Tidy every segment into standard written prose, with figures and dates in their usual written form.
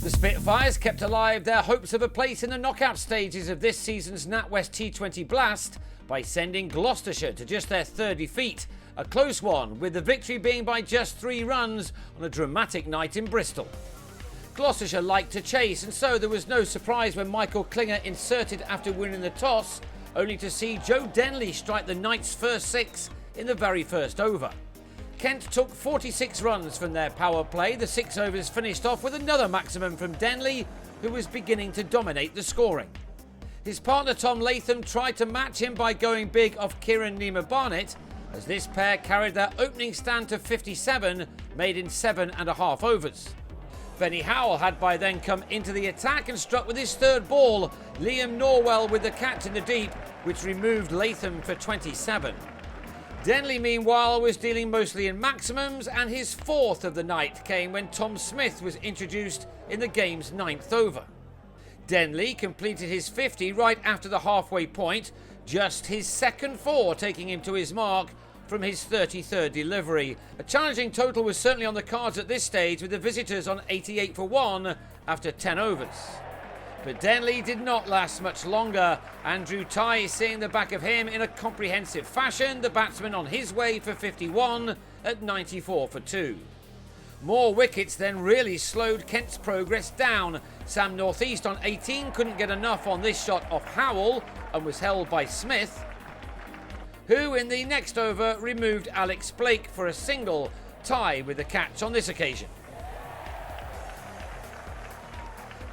The Spitfires kept alive their hopes of a place in the knockout stages of this season's NatWest T20 Blast by sending Gloucestershire to just their third defeat, a close one, with the victory being by just 3 runs on a dramatic night in Bristol. Gloucestershire liked to chase, and so there was no surprise when Michael Klinger inserted after winning the toss, only to see Joe Denley strike the night's first 6 in the very first over. Kent took 46 runs from their power play. The 6 overs finished off with another maximum from Denley, who was beginning to dominate the scoring. His partner Tom Latham tried to match him by going big off Kieran Nima-Barnett, as this pair carried their opening stand to 57, made in 7.5 overs. Benny Howell had by then come into the attack and struck with his third ball, Liam Norwell with the catch in the deep, which removed Latham for 27. Denley, meanwhile, was dealing mostly in maximums, and his 4th of the night came when Tom Smith was introduced in the game's 9th over. Denley completed his 50 right after the halfway point, just his second 4 taking him to his mark from his 33rd delivery. A challenging total was certainly on the cards at this stage, with the visitors on 88 for 1 after 10 overs. But Denley did not last much longer. Andrew Tye seeing the back of him in a comprehensive fashion, the batsman on his way for 51 at 94 for 2. More wickets then really slowed Kent's progress down. Sam Northeast on 18 couldn't get enough on this shot off Howell and was held by Smith, who in the next over removed Alex Blake for a single, Tye with the catch on this occasion.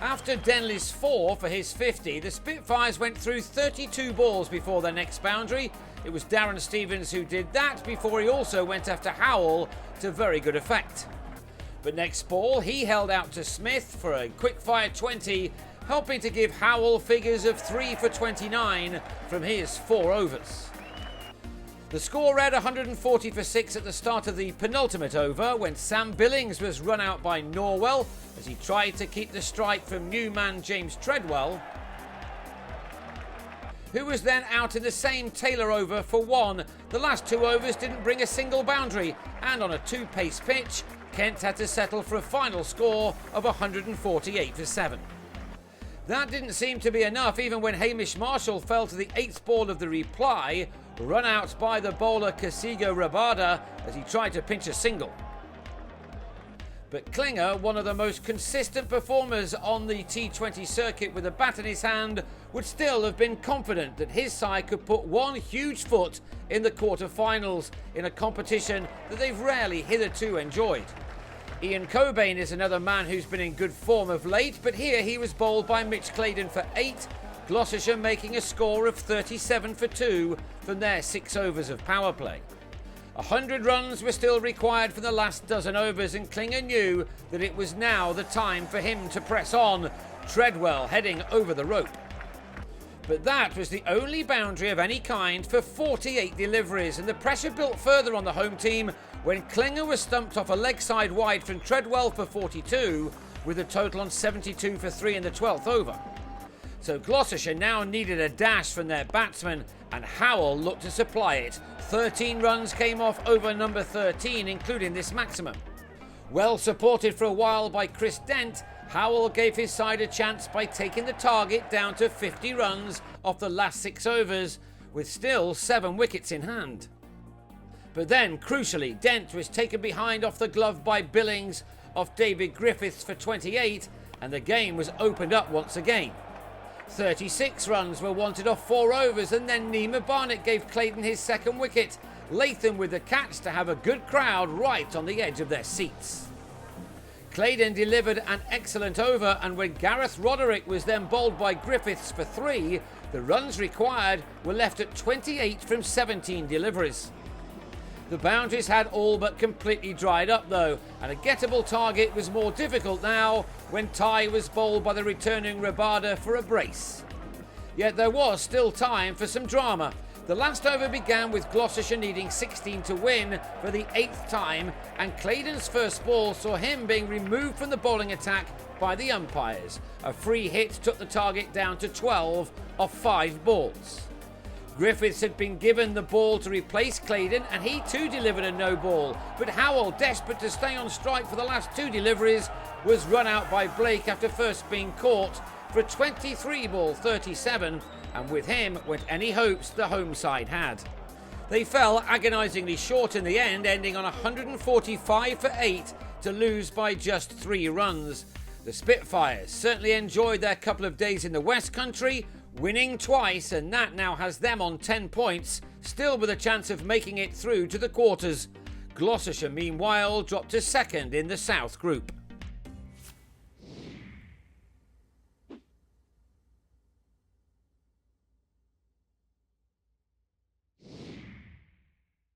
After Denley's 4 for his 50, the Spitfires went through 32 balls before their next boundary. It was Darren Stevens who did that before he also went after Howell to very good effect. But next ball, he held out to Smith for a quick-fire 20, helping to give Howell figures of 3 for 29 from his 4 overs. The score read 140 for 6 at the start of the penultimate over, when Sam Billings was run out by Norwell as he tried to keep the strike from new man James Treadwell, who was then out in the same Taylor over for 1. The last 2 overs didn't bring a single boundary, and on a 2-pace pitch, Kent had to settle for a final score of 148 for 7. That didn't seem to be enough even when Hamish Marshall fell to the 8th ball of the reply, run out by the bowler Kasigo Rabada as he tried to pinch a single. But Klinger, one of the most consistent performers on the T20 circuit with a bat in his hand, would still have been confident that his side could put one huge foot in the quarter-finals in a competition that they've rarely hitherto enjoyed. Ian Cobain is another man who's been in good form of late, but here he was bowled by Mitch Claydon for 8, Gloucestershire making a score of 37 for 2 from their 6 overs of power play. 100 runs were still required for the last dozen overs, and Klinger knew that it was now the time for him to press on, Treadwell heading over the rope. But that was the only boundary of any kind for 48 deliveries, and the pressure built further on the home team when Klinger was stumped off a leg side wide from Treadwell for 42, with a total on 72 for 3 in the 12th over. So Gloucestershire now needed a dash from their batsman, and Howell looked to supply it. 13 runs came off over number 13, including this maximum. Well supported for a while by Chris Dent, Howell gave his side a chance by taking the target down to 50 runs off the last 6 overs, with still 7 wickets in hand. But then, crucially, Dent was taken behind off the glove by Billings off David Griffiths for 28, and the game was opened up once again. 36 runs were wanted off 4 overs, and then Nima-Barnett gave Claydon his second wicket, Latham with the catch to have a good crowd right on the edge of their seats. Claydon delivered an excellent over, and when Gareth Roderick was then bowled by Griffiths for 3, the runs required were left at 28 from 17 deliveries. The boundaries had all but completely dried up though, and a gettable target was more difficult now when Tye was bowled by the returning Rabada for a brace. Yet there was still time for some drama. The last over began with Gloucestershire needing 16 to win for the 8th time, and Claydon's first ball saw him being removed from the bowling attack by the umpires. A free hit took the target down to 12 off 5 balls. Griffiths had been given the ball to replace Claydon, and he too delivered a no ball, but Howell, desperate to stay on strike for the last 2 deliveries, was run out by Blake after first being caught for a 23-ball 37, and with him went any hopes the home side had. They fell agonisingly short in the end, ending on 145 for 8 to lose by just 3 runs. The Spitfires certainly enjoyed their couple of days in the West Country, winning twice, and that now has them on 10 points, still with a chance of making it through to the quarters. Gloucestershire, meanwhile, dropped to second in the South Group.